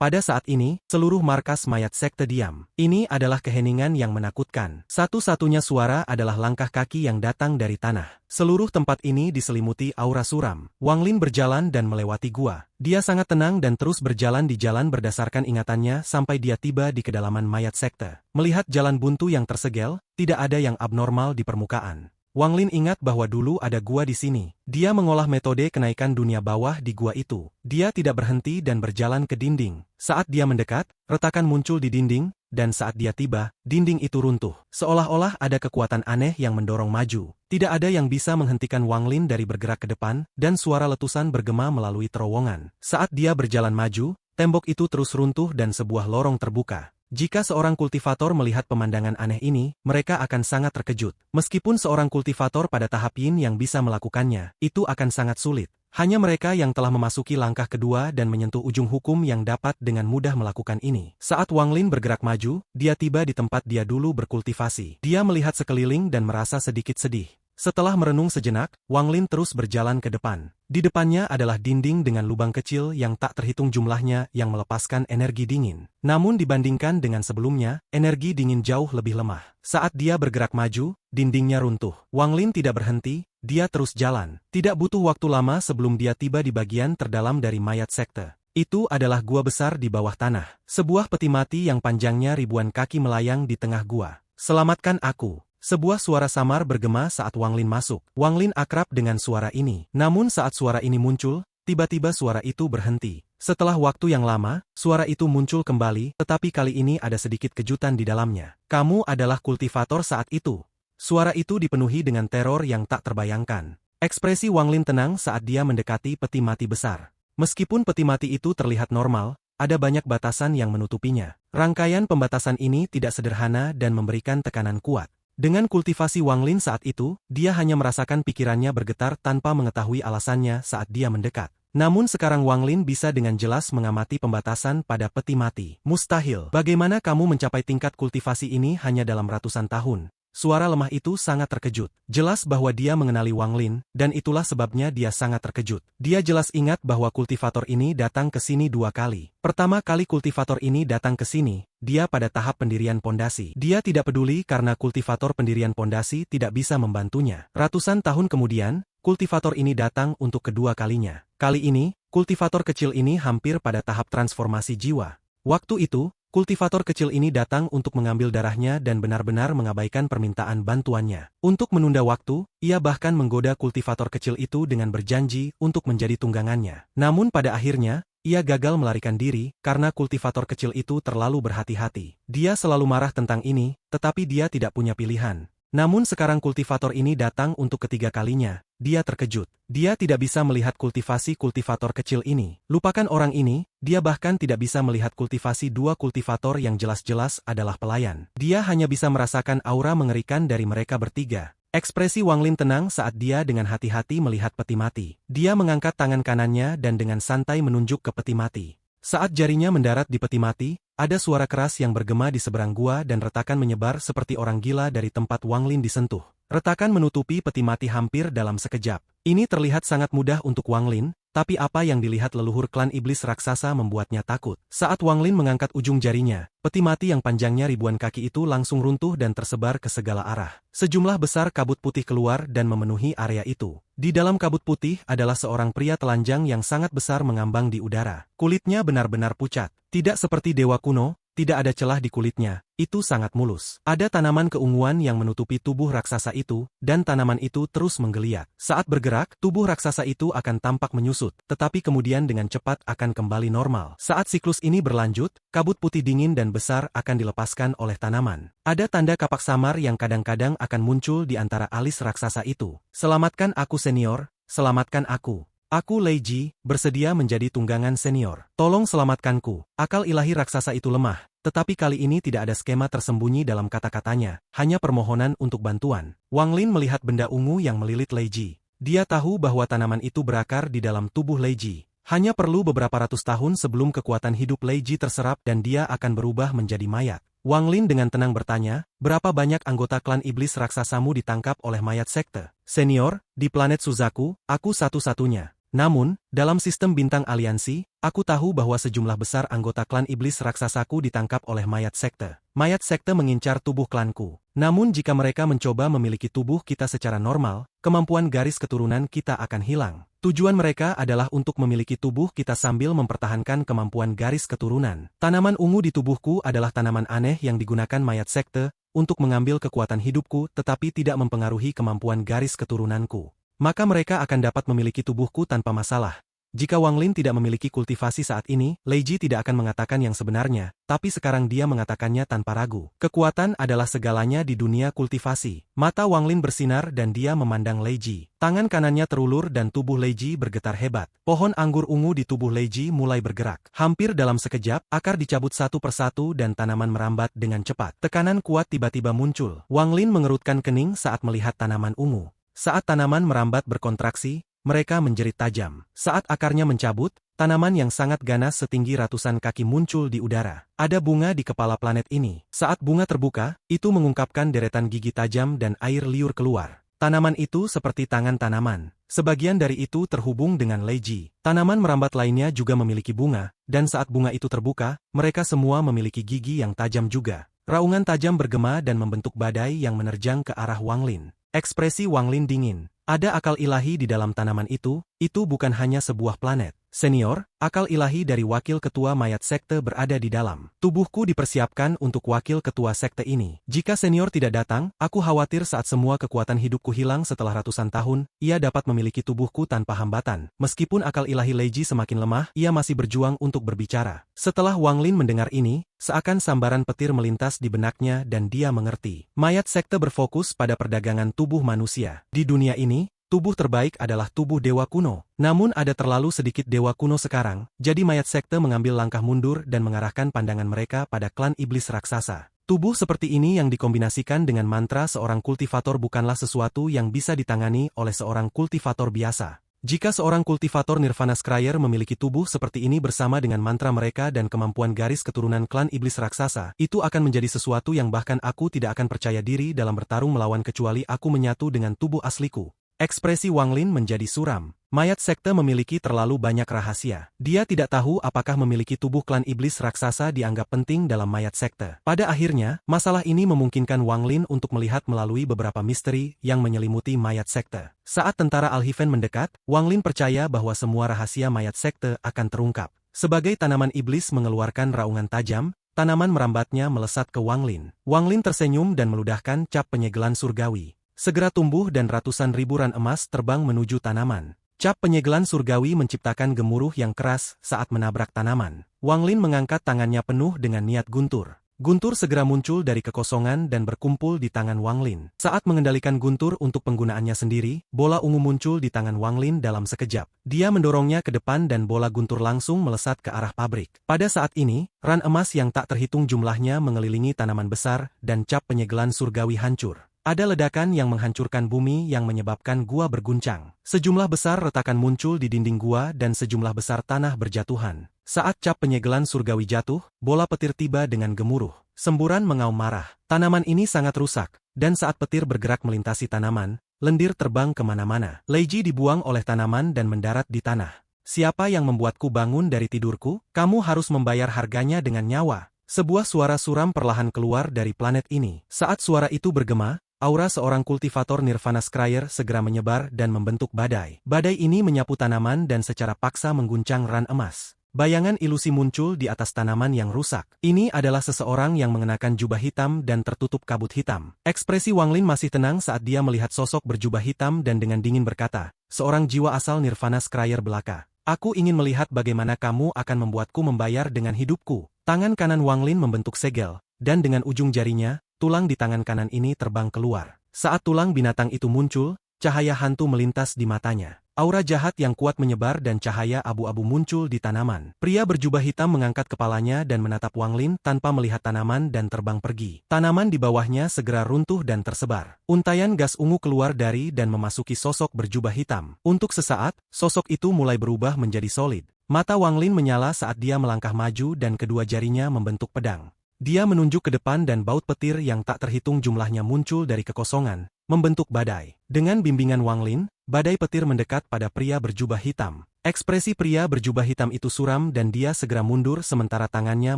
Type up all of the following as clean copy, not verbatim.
Pada saat ini, seluruh markas mayat sekte diam. Ini adalah keheningan yang menakutkan. Satu-satunya suara adalah langkah kaki yang datang dari tanah. Seluruh tempat ini diselimuti aura suram. Wang Lin berjalan dan melewati gua. Dia sangat tenang dan terus berjalan di jalan berdasarkan ingatannya sampai dia tiba di kedalaman mayat sekte. Melihat jalan buntu yang tersegel, tidak ada yang abnormal di permukaan. Wang Lin ingat bahwa dulu ada gua di sini. Dia mengolah metode kenaikan dunia bawah di gua itu. Dia tidak berhenti dan berjalan ke dinding. Saat dia mendekat, retakan muncul di dinding, dan saat dia tiba, dinding itu runtuh. Seolah-olah ada kekuatan aneh yang mendorong maju. Tidak ada yang bisa menghentikan Wang Lin dari bergerak ke depan, dan suara letusan bergema melalui terowongan. Saat dia berjalan maju, tembok itu terus runtuh dan sebuah lorong terbuka. Jika seorang kultivator melihat pemandangan aneh ini, mereka akan sangat terkejut. Meskipun seorang kultivator pada tahap yin yang bisa melakukannya, itu akan sangat sulit. Hanya mereka yang telah memasuki langkah kedua dan menyentuh ujung hukum yang dapat dengan mudah melakukan ini. Saat Wang Lin bergerak maju, dia tiba di tempat dia dulu berkultivasi. Dia melihat sekeliling dan merasa sedikit sedih. Setelah merenung sejenak, Wang Lin terus berjalan ke depan. Di depannya adalah dinding dengan lubang kecil yang tak terhitung jumlahnya yang melepaskan energi dingin. Namun dibandingkan dengan sebelumnya, energi dingin jauh lebih lemah. Saat dia bergerak maju, dindingnya runtuh. Wang Lin tidak berhenti, dia terus jalan. Tidak butuh waktu lama sebelum dia tiba di bagian terdalam dari mayat sekte. Itu adalah gua besar di bawah tanah. Sebuah peti mati yang panjangnya ribuan kaki melayang di tengah gua. "Selamatkan aku." Sebuah suara samar bergema saat Wang Lin masuk. Wang Lin akrab dengan suara ini. Namun saat suara ini muncul, tiba-tiba suara itu berhenti. Setelah waktu yang lama, suara itu muncul kembali, tetapi kali ini ada sedikit kejutan di dalamnya. "Kamu adalah kultivator saat itu." Suara itu dipenuhi dengan teror yang tak terbayangkan. Ekspresi Wang Lin tenang saat dia mendekati peti mati besar. Meskipun peti mati itu terlihat normal, ada banyak batasan yang menutupinya. Rangkaian pembatasan ini tidak sederhana dan memberikan tekanan kuat. Dengan kultivasi Wang Lin saat itu, dia hanya merasakan pikirannya bergetar tanpa mengetahui alasannya saat dia mendekat. Namun sekarang Wang Lin bisa dengan jelas mengamati pembatasan pada peti mati. "Mustahil. Bagaimana kamu mencapai tingkat kultivasi ini hanya dalam ratusan tahun?" Suara lemah itu sangat terkejut. Jelas bahwa dia mengenali Wang Lin, dan itulah sebabnya dia sangat terkejut. Dia jelas ingat bahwa kultivator ini datang ke sini 2 kali. Pertama kali kultivator ini datang ke sini, dia pada tahap pendirian pondasi. Dia tidak peduli karena kultivator pendirian pondasi tidak bisa membantunya. Ratusan tahun kemudian, kultivator ini datang untuk kedua kalinya. Kali ini, kultivator kecil ini hampir pada tahap transformasi jiwa. Waktu itu, kultivator kecil ini datang untuk mengambil darahnya dan benar-benar mengabaikan permintaan bantuannya. Untuk menunda waktu, ia bahkan menggoda kultivator kecil itu dengan berjanji untuk menjadi tunggangannya. Namun pada akhirnya, ia gagal melarikan diri karena kultivator kecil itu terlalu berhati-hati. Dia selalu marah tentang ini, tetapi dia tidak punya pilihan. Namun sekarang kultivator ini datang untuk ketiga kalinya. Dia terkejut. Dia tidak bisa melihat kultivasi kultivator kecil ini. Lupakan orang ini, dia bahkan tidak bisa melihat kultivasi 2 kultivator yang jelas-jelas adalah pelayan. Dia hanya bisa merasakan aura mengerikan dari mereka bertiga. Ekspresi Wang Lin tenang saat dia dengan hati-hati melihat peti mati. Dia mengangkat tangan kanannya dan dengan santai menunjuk ke peti mati. Saat jarinya mendarat di peti mati, ada suara keras yang bergema di seberang gua dan retakan menyebar seperti orang gila dari tempat Wang Lin disentuh. Retakan menutupi peti mati hampir dalam sekejap. Ini terlihat sangat mudah untuk Wang Lin, tapi apa yang dilihat leluhur klan iblis raksasa membuatnya takut. Saat Wang Lin mengangkat ujung jarinya, peti mati yang panjangnya ribuan kaki itu langsung runtuh dan tersebar ke segala arah. Sejumlah besar kabut putih keluar dan memenuhi area itu. Di dalam kabut putih adalah seorang pria telanjang yang sangat besar mengambang di udara. Kulitnya benar-benar pucat. Tidak seperti dewa kuno, tidak ada celah di kulitnya, itu sangat mulus. Ada tanaman keunguan yang menutupi tubuh raksasa itu, dan tanaman itu terus menggeliat. Saat bergerak, tubuh raksasa itu akan tampak menyusut, tetapi kemudian dengan cepat akan kembali normal. Saat siklus ini berlanjut, kabut putih dingin dan besar akan dilepaskan oleh tanaman. Ada tanda kapak samar yang kadang-kadang akan muncul di antara alis raksasa itu. "Selamatkan aku senior, selamatkan aku. Aku Lei Ji, bersedia menjadi tunggangan senior. Tolong selamatkanku." Akal ilahi raksasa itu lemah, tetapi kali ini tidak ada skema tersembunyi dalam kata-katanya, hanya permohonan untuk bantuan. Wang Lin melihat benda ungu yang melilit Lei Ji. Dia tahu bahwa tanaman itu berakar di dalam tubuh Lei Ji. Hanya perlu beberapa ratus tahun sebelum kekuatan hidup Lei Ji terserap dan dia akan berubah menjadi mayat. Wang Lin dengan tenang bertanya, "Berapa banyak anggota klan iblis raksasamu ditangkap oleh mayat sekte?" "Senior, di planet Suzaku, aku satu-satunya." Namun, dalam sistem bintang aliansi, aku tahu bahwa sejumlah besar anggota klan iblis raksasaku ditangkap oleh mayat sekte. Mayat sekte mengincar tubuh klanku. Namun jika mereka mencoba memiliki tubuh kita secara normal, kemampuan garis keturunan kita akan hilang. Tujuan mereka adalah untuk memiliki tubuh kita sambil mempertahankan kemampuan garis keturunan. Tanaman ungu di tubuhku adalah tanaman aneh yang digunakan mayat sekte untuk mengambil kekuatan hidupku tetapi tidak mempengaruhi kemampuan garis keturunanku. Maka mereka akan dapat memiliki tubuhku tanpa masalah. Jika Wang Lin tidak memiliki kultivasi saat ini, Lei Ji tidak akan mengatakan yang sebenarnya, tapi sekarang dia mengatakannya tanpa ragu. Kekuatan adalah segalanya di dunia kultivasi. Mata Wang Lin bersinar dan dia memandang Lei Ji. Tangan kanannya terulur dan tubuh Lei Ji bergetar hebat. Pohon anggur ungu di tubuh Lei Ji mulai bergerak. Hampir dalam sekejap, akar dicabut satu persatu dan tanaman merambat dengan cepat. Tekanan kuat tiba-tiba muncul. Wang Lin mengerutkan kening saat melihat tanaman ungu. Saat tanaman merambat berkontraksi, mereka menjerit tajam. Saat akarnya mencabut, tanaman yang sangat ganas setinggi ratusan kaki muncul di udara. Ada bunga di kepala planet ini. Saat bunga terbuka, itu mengungkapkan deretan gigi tajam dan air liur keluar. Tanaman itu seperti tangan tanaman. Sebagian dari itu terhubung dengan Lei Ji. Tanaman merambat lainnya juga memiliki bunga, dan saat bunga itu terbuka, mereka semua memiliki gigi yang tajam juga. Raungan tajam bergema dan membentuk badai yang menerjang ke arah Wang Lin. Ekspresi Wang Lin dingin. Ada akal ilahi di dalam tanaman itu bukan hanya sebuah planet. Senior, akal ilahi dari wakil ketua mayat sekte berada di dalam. Tubuhku dipersiapkan untuk wakil ketua sekte ini. Jika senior tidak datang, aku khawatir saat semua kekuatan hidupku hilang setelah ratusan tahun, ia dapat memiliki tubuhku tanpa hambatan. Meskipun akal ilahi Lei Ji semakin lemah, ia masih berjuang untuk berbicara. Setelah Wang Lin mendengar ini, seakan sambaran petir melintas di benaknya dan dia mengerti. Mayat sekte berfokus pada perdagangan tubuh manusia. Di dunia ini, tubuh terbaik adalah tubuh dewa kuno. Namun ada terlalu sedikit dewa kuno sekarang, jadi mayat sekte mengambil langkah mundur dan mengarahkan pandangan mereka pada klan iblis raksasa. Tubuh seperti ini yang dikombinasikan dengan mantra seorang kultivator bukanlah sesuatu yang bisa ditangani oleh seorang kultivator biasa. Jika seorang kultivator Nirvana Scryer memiliki tubuh seperti ini bersama dengan mantra mereka dan kemampuan garis keturunan klan iblis raksasa, itu akan menjadi sesuatu yang bahkan aku tidak akan percaya diri dalam bertarung melawan kecuali aku menyatu dengan tubuh asliku. Ekspresi Wang Lin menjadi suram. Mayat sekte memiliki terlalu banyak rahasia. Dia tidak tahu apakah memiliki tubuh klan iblis raksasa dianggap penting dalam mayat sekte. Pada akhirnya, masalah ini memungkinkan Wang Lin untuk melihat melalui beberapa misteri yang menyelimuti mayat sekte. Saat tentara Alhiven mendekat, Wang Lin percaya bahwa semua rahasia mayat sekte akan terungkap. Sebagai tanaman iblis mengeluarkan raungan tajam, tanaman merambatnya melesat ke Wang Lin. Wang Lin tersenyum dan meludahkan cap penyegelan surgawi. Segera tumbuh dan ratusan ribu ran emas terbang menuju tanaman. Cap penyegelan surgawi menciptakan gemuruh yang keras saat menabrak tanaman. Wang Lin mengangkat tangannya penuh dengan niat guntur. Guntur segera muncul dari kekosongan dan berkumpul di tangan Wang Lin. Saat mengendalikan guntur untuk penggunaannya sendiri, bola ungu muncul di tangan Wang Lin dalam sekejap. Dia mendorongnya ke depan dan bola guntur langsung melesat ke arah pabrik. Pada saat ini, ran emas yang tak terhitung jumlahnya mengelilingi tanaman besar dan cap penyegelan surgawi hancur. Ada ledakan yang menghancurkan bumi yang menyebabkan gua berguncang. Sejumlah besar retakan muncul di dinding gua dan sejumlah besar tanah berjatuhan. Saat cap penyegelan surgawi jatuh, bola petir tiba dengan gemuruh. Semburan mengaum marah. Tanaman ini sangat rusak, dan saat petir bergerak melintasi tanaman, lendir terbang kemana-mana. Lei Ji dibuang oleh tanaman dan mendarat di tanah. Siapa yang membuatku bangun dari tidurku? Kamu harus membayar harganya dengan nyawa. Sebuah suara suram perlahan keluar dari planet ini. Saat suara itu bergema, aura seorang kultivator Nirvana Scryer segera menyebar dan membentuk badai. Badai ini menyapu tanaman dan secara paksa mengguncang ran emas. Bayangan ilusi muncul di atas tanaman yang rusak. Ini adalah seseorang yang mengenakan jubah hitam dan tertutup kabut hitam. Ekspresi Wang Lin masih tenang saat dia melihat sosok berjubah hitam dan dengan dingin berkata, seorang jiwa asal Nirvana Scryer belaka. Aku ingin melihat bagaimana kamu akan membuatku membayar dengan hidupku. Tangan kanan Wang Lin membentuk segel, dan dengan ujung jarinya, tulang di tangan kanan ini terbang keluar. Saat tulang binatang itu muncul, cahaya hantu melintas di matanya. Aura jahat yang kuat menyebar dan cahaya abu-abu muncul di tanaman. Pria berjubah hitam mengangkat kepalanya dan menatap Wang Lin tanpa melihat tanaman dan terbang pergi. Tanaman di bawahnya segera runtuh dan tersebar. Untaian gas ungu keluar dari dan memasuki sosok berjubah hitam. Untuk sesaat, sosok itu mulai berubah menjadi solid. Mata Wang Lin menyala saat dia melangkah maju dan kedua jarinya membentuk pedang. Dia menunjuk ke depan dan baut petir yang tak terhitung jumlahnya muncul dari kekosongan, membentuk badai. Dengan bimbingan Wang Lin, badai petir mendekat pada pria berjubah hitam. Ekspresi pria berjubah hitam itu suram dan dia segera mundur sementara tangannya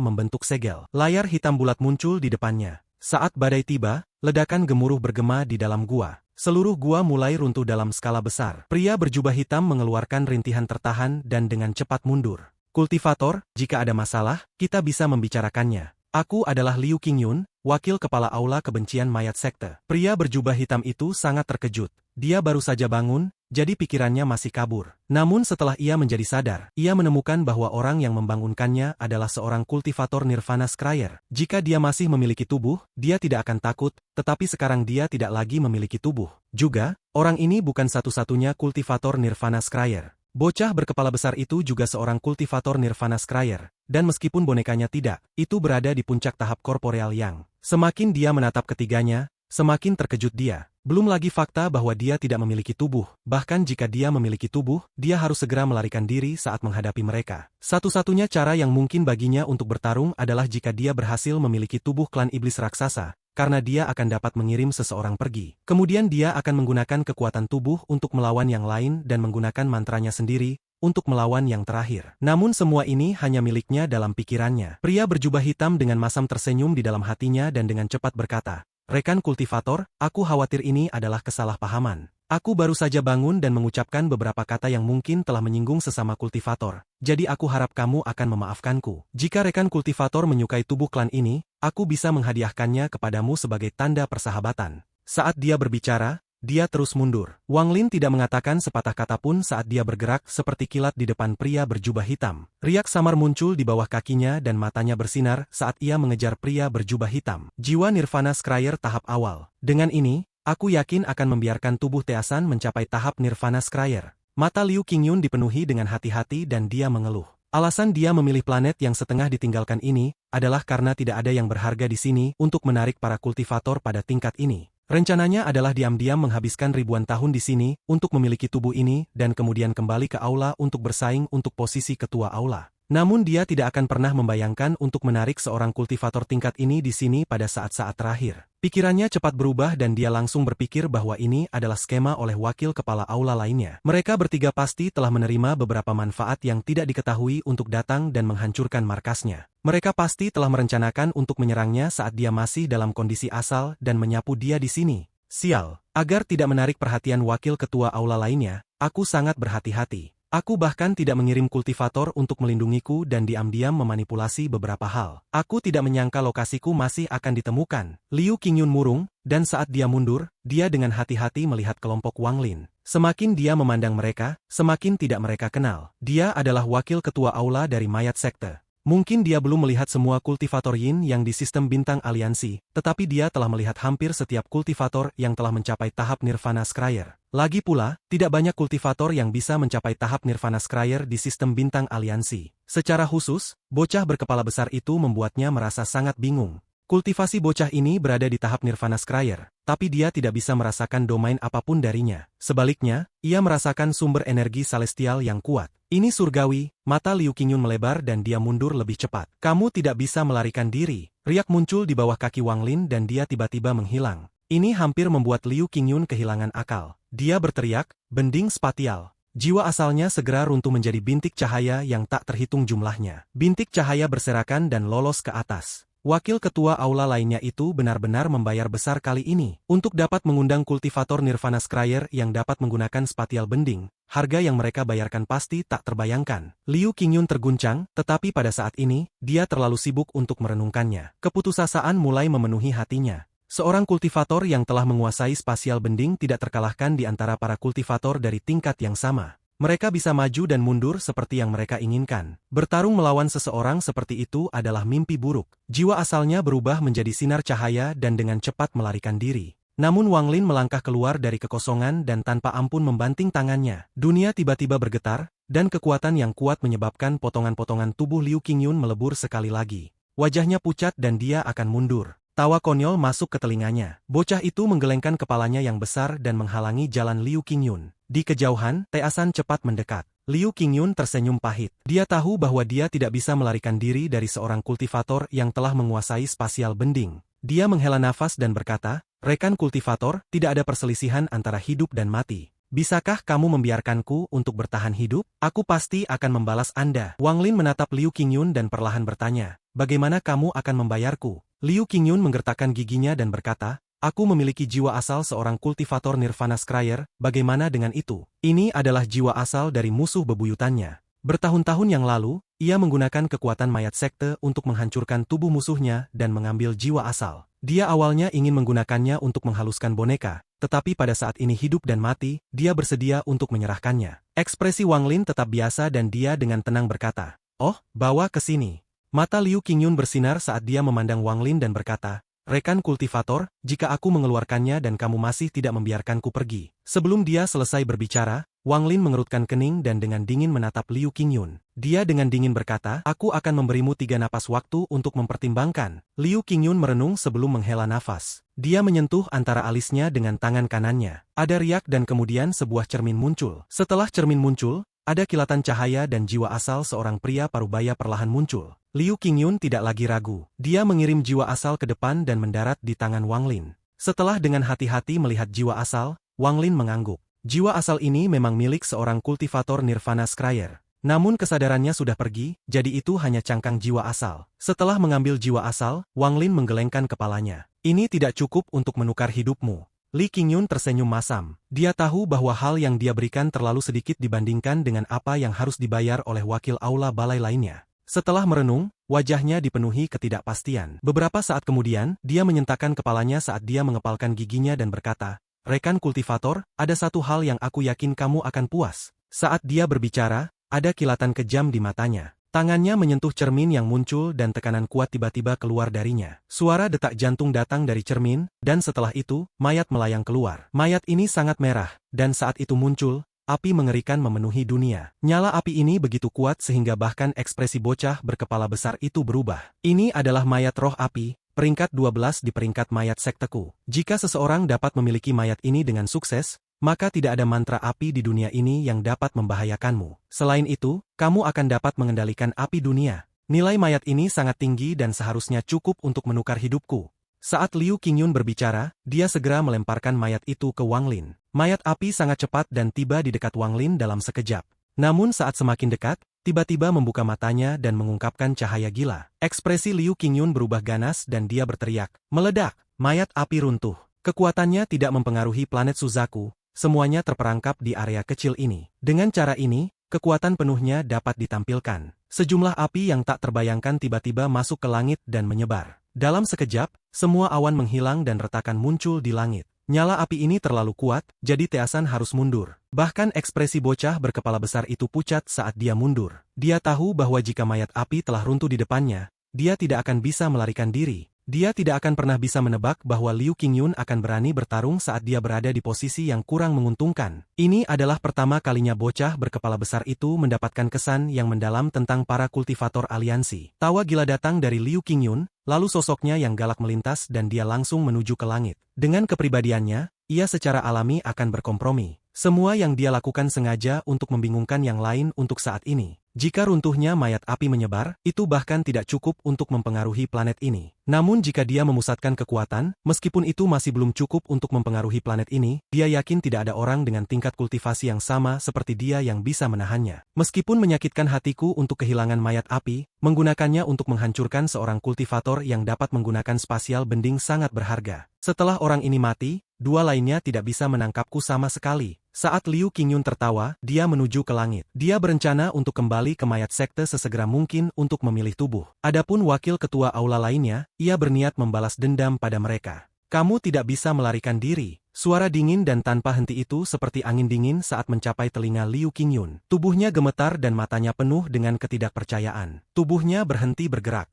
membentuk segel. Layar hitam bulat muncul di depannya. Saat badai tiba, ledakan gemuruh bergema di dalam gua. Seluruh gua mulai runtuh dalam skala besar. Pria berjubah hitam mengeluarkan rintihan tertahan dan dengan cepat mundur. Kultivator, jika ada masalah, kita bisa membicarakannya. Aku adalah Liu Qingyun, wakil kepala aula kebencian mayat sekte. Pria berjubah hitam itu sangat terkejut. Dia baru saja bangun, jadi pikirannya masih kabur. Namun setelah ia menjadi sadar, ia menemukan bahwa orang yang membangunkannya adalah seorang kultivator Nirvana Scryer. Jika dia masih memiliki tubuh, dia tidak akan takut, tetapi sekarang dia tidak lagi memiliki tubuh. Juga, orang ini bukan satu-satunya kultivator Nirvana Scryer. Bocah berkepala besar itu juga seorang kultivator Nirvana Scryer, dan meskipun bonekanya tidak, itu berada di puncak tahap korporeal yang. Semakin dia menatap ketiganya, semakin terkejut dia. Belum lagi fakta bahwa dia tidak memiliki tubuh, bahkan jika dia memiliki tubuh, dia harus segera melarikan diri saat menghadapi mereka. Satu-satunya cara yang mungkin baginya untuk bertarung adalah jika dia berhasil memiliki tubuh klan iblis raksasa, karena dia akan dapat mengirim seseorang pergi. Kemudian dia akan menggunakan kekuatan tubuh untuk melawan yang lain dan menggunakan mantranya sendiri, untuk melawan yang terakhir. Namun semua ini hanya miliknya dalam pikirannya. Pria berjubah hitam dengan masam tersenyum di dalam hatinya dan dengan cepat berkata, "Rekan kultivator, aku khawatir ini adalah kesalahpahaman. Aku baru saja bangun dan mengucapkan beberapa kata yang mungkin telah menyinggung sesama kultivator. Jadi aku harap kamu akan memaafkanku. Jika rekan kultivator menyukai tubuh klan ini, aku bisa menghadiahkannya kepadamu sebagai tanda persahabatan." Saat dia berbicara, dia terus mundur. Wang Lin tidak mengatakan sepatah kata pun saat dia bergerak seperti kilat di depan pria berjubah hitam. Riak samar muncul di bawah kakinya dan matanya bersinar saat ia mengejar pria berjubah hitam. Jiwa Nirvana Scryer tahap awal. Dengan ini, aku yakin akan membiarkan tubuh Teasan mencapai tahap Nirvana Scryer. Mata Liu Qingyun dipenuhi dengan hati-hati dan dia mengeluh. Alasan dia memilih planet yang setengah ditinggalkan ini adalah karena tidak ada yang berharga di sini untuk menarik para kultivator pada tingkat ini. Rencananya adalah diam-diam menghabiskan ribuan tahun di sini untuk memiliki tubuh ini dan kemudian kembali ke aula untuk bersaing untuk posisi ketua aula. Namun dia tidak akan pernah membayangkan untuk menarik seorang kultivator tingkat ini di sini pada saat-saat terakhir. Pikirannya cepat berubah dan dia langsung berpikir bahwa ini adalah skema oleh wakil kepala aula lainnya. Mereka bertiga pasti telah menerima beberapa manfaat yang tidak diketahui untuk datang dan menghancurkan markasnya. Mereka pasti telah merencanakan untuk menyerangnya saat dia masih dalam kondisi asal dan menyapu dia di sini. Sial, agar tidak menarik perhatian wakil ketua aula lainnya, aku sangat berhati-hati. Aku bahkan tidak mengirim kultivator untuk melindungiku dan diam-diam memanipulasi beberapa hal. Aku tidak menyangka lokasiku masih akan ditemukan. Liu Qingyun murung, dan saat dia mundur, dia dengan hati-hati melihat kelompok Wang Lin. Semakin dia memandang mereka, semakin tidak mereka kenal. Dia adalah wakil ketua aula dari mayat sekte. Mungkin dia belum melihat semua kultivator Yin yang di sistem bintang aliansi, tetapi dia telah melihat hampir setiap kultivator yang telah mencapai tahap Nirvana Scryer. Lagi pula, tidak banyak kultivator yang bisa mencapai tahap Nirvana Scryer di sistem bintang aliansi. Secara khusus, bocah berkepala besar itu membuatnya merasa sangat bingung. Kultivasi bocah ini berada di tahap Nirvana Scryer, tapi dia tidak bisa merasakan domain apapun darinya. Sebaliknya, ia merasakan sumber energi celestial yang kuat. Ini surgawi, mata Liu Qingyun melebar dan dia mundur lebih cepat. Kamu tidak bisa melarikan diri. Riak muncul di bawah kaki Wang Lin dan dia tiba-tiba menghilang. Ini hampir membuat Liu Qingyun kehilangan akal. Dia berteriak, "Bending spatial." Jiwa asalnya segera runtuh menjadi bintik cahaya yang tak terhitung jumlahnya. Bintik cahaya berserakan dan lolos ke atas. Wakil ketua aula lainnya itu benar-benar membayar besar kali ini. Untuk dapat mengundang kultivator Nirvana Scryer yang dapat menggunakan spatial bending, harga yang mereka bayarkan pasti tak terbayangkan. Liu Qingyun terguncang, tetapi pada saat ini, dia terlalu sibuk untuk merenungkannya. Keputusasaan mulai memenuhi hatinya. Seorang kultivator yang telah menguasai spasial bending tidak terkalahkan di antara para kultivator dari tingkat yang sama. Mereka bisa maju dan mundur seperti yang mereka inginkan. Bertarung melawan seseorang seperti itu adalah mimpi buruk. Jiwa asalnya berubah menjadi sinar cahaya dan dengan cepat melarikan diri. Namun Wang Lin melangkah keluar dari kekosongan dan tanpa ampun membanting tangannya. Dunia tiba-tiba bergetar, dan kekuatan yang kuat menyebabkan potongan-potongan tubuh Liu Qingyun melebur sekali lagi. Wajahnya pucat dan dia akan mundur. Tawa konyol masuk ke telinganya. Bocah itu menggelengkan kepalanya yang besar dan menghalangi jalan Liu Qingyun. Di kejauhan, Teasan cepat mendekat. Liu Qingyun tersenyum pahit. Dia tahu bahwa dia tidak bisa melarikan diri dari seorang kultivator yang telah menguasai spasial bending. Dia menghela nafas dan berkata, "Rekan kultivator, tidak ada perselisihan antara hidup dan mati. Bisakah kamu membiarkanku untuk bertahan hidup? Aku pasti akan membalas Anda. Wang Lin menatap Liu Qingyun dan perlahan bertanya, bagaimana kamu akan membayarku? Liu Qingyun menggertakkan giginya dan berkata, aku memiliki jiwa asal seorang kultivator Nirvana Scryer, bagaimana dengan itu? Ini adalah jiwa asal dari musuh bebuyutannya. Bertahun-tahun yang lalu, ia menggunakan kekuatan mayat sekte untuk menghancurkan tubuh musuhnya dan mengambil jiwa asal. Dia awalnya ingin menggunakannya untuk menghaluskan boneka, tetapi pada saat ini hidup dan mati, dia bersedia untuk menyerahkannya. Ekspresi Wang Lin tetap biasa dan dia dengan tenang berkata, oh, bawa ke sini. Mata Liu Qingyun bersinar saat dia memandang Wang Lin dan berkata, rekan kultivator, jika aku mengeluarkannya dan kamu masih tidak membiarkanku pergi. Sebelum dia selesai berbicara, Wang Lin mengerutkan kening dan dengan dingin menatap Liu Qingyun. Dia dengan dingin berkata, aku akan memberimu 3 napas waktu untuk mempertimbangkan. Liu Qingyun merenung sebelum menghela nafas. Dia menyentuh antara alisnya dengan tangan kanannya. Ada riak dan kemudian sebuah cermin muncul. Setelah cermin muncul, ada kilatan cahaya dan jiwa asal seorang pria parubaya perlahan muncul. Liu Qingyun tidak lagi ragu. Dia mengirim jiwa asal ke depan dan mendarat di tangan Wang Lin. Setelah dengan hati-hati melihat jiwa asal, Wang Lin mengangguk. Jiwa asal ini memang milik seorang kultivator Nirvana Scryer. Namun kesadarannya sudah pergi, jadi itu hanya cangkang jiwa asal. Setelah mengambil jiwa asal, Wang Lin menggelengkan kepalanya. Ini tidak cukup untuk menukar hidupmu. Li Qingyun tersenyum masam. Dia tahu bahwa hal yang dia berikan terlalu sedikit dibandingkan dengan apa yang harus dibayar oleh wakil aula balai lainnya. Setelah merenung, wajahnya dipenuhi ketidakpastian. Beberapa saat kemudian, dia menyentakkan kepalanya saat dia mengepalkan giginya dan berkata, rekan kultivator, ada satu hal yang aku yakin kamu akan puas. Saat dia berbicara, ada kilatan kejam di matanya. Tangannya menyentuh cermin yang muncul dan tekanan kuat tiba-tiba keluar darinya. Suara detak jantung datang dari cermin, dan setelah itu, mayat melayang keluar. Mayat ini sangat merah, dan saat itu muncul, api mengerikan memenuhi dunia. Nyala api ini begitu kuat sehingga bahkan ekspresi bocah berkepala besar itu berubah. Ini adalah mayat roh api. Peringkat 12 di peringkat mayat sekteku. Jika seseorang dapat memiliki mayat ini dengan sukses, maka tidak ada mantra api di dunia ini yang dapat membahayakanmu. Selain itu, kamu akan dapat mengendalikan api dunia. Nilai mayat ini sangat tinggi dan seharusnya cukup untuk menukar hidupku. Saat Liu Qingyun berbicara, dia segera melemparkan mayat itu ke Wang Lin. Mayat api sangat cepat dan tiba di dekat Wang Lin dalam sekejap. Namun saat semakin dekat, tiba-tiba membuka matanya dan mengungkapkan cahaya gila. Ekspresi Liu Qingyun berubah ganas dan dia berteriak, meledak, mayat api runtuh. Kekuatannya tidak mempengaruhi planet Suzaku, semuanya terperangkap di area kecil ini. Dengan cara ini, kekuatan penuhnya dapat ditampilkan. Sejumlah api yang tak terbayangkan tiba-tiba masuk ke langit dan menyebar. Dalam sekejap, semua awan menghilang dan retakan muncul di langit. Nyala api ini terlalu kuat, jadi Teasan harus mundur. Bahkan ekspresi bocah berkepala besar itu pucat saat dia mundur. Dia tahu bahwa jika mayat api telah runtuh di depannya, dia tidak akan bisa melarikan diri. Dia tidak akan pernah bisa menebak bahwa Liu Qingyun akan berani bertarung saat dia berada di posisi yang kurang menguntungkan. Ini adalah pertama kalinya bocah berkepala besar itu mendapatkan kesan yang mendalam tentang para kultivator aliansi. Tawa gila datang dari Liu Qingyun, lalu sosoknya yang galak melintas dan dia langsung menuju ke langit. Dengan kepribadiannya, ia secara alami akan berkompromi. Semua yang dia lakukan sengaja untuk membingungkan yang lain untuk saat ini. Jika runtuhnya mayat api menyebar, itu bahkan tidak cukup untuk mempengaruhi planet ini. Namun jika dia memusatkan kekuatan, meskipun itu masih belum cukup untuk mempengaruhi planet ini, dia yakin tidak ada orang dengan tingkat kultivasi yang sama seperti dia yang bisa menahannya. Meskipun menyakitkan hatiku untuk kehilangan mayat api, menggunakannya untuk menghancurkan seorang kultivator yang dapat menggunakan spasial bending sangat berharga. Setelah orang ini mati, dua lainnya tidak bisa menangkapku sama sekali. Saat Liu Qingyun tertawa, dia menuju ke langit. Dia berencana untuk kembali ke mayat sekte sesegera mungkin untuk memilih tubuh. Adapun wakil ketua aula lainnya, ia berniat membalas dendam pada mereka. Kamu tidak bisa melarikan diri. Suara dingin dan tanpa henti itu seperti angin dingin saat mencapai telinga Liu Qingyun. Tubuhnya gemetar dan matanya penuh dengan ketidakpercayaan. Tubuhnya berhenti bergerak.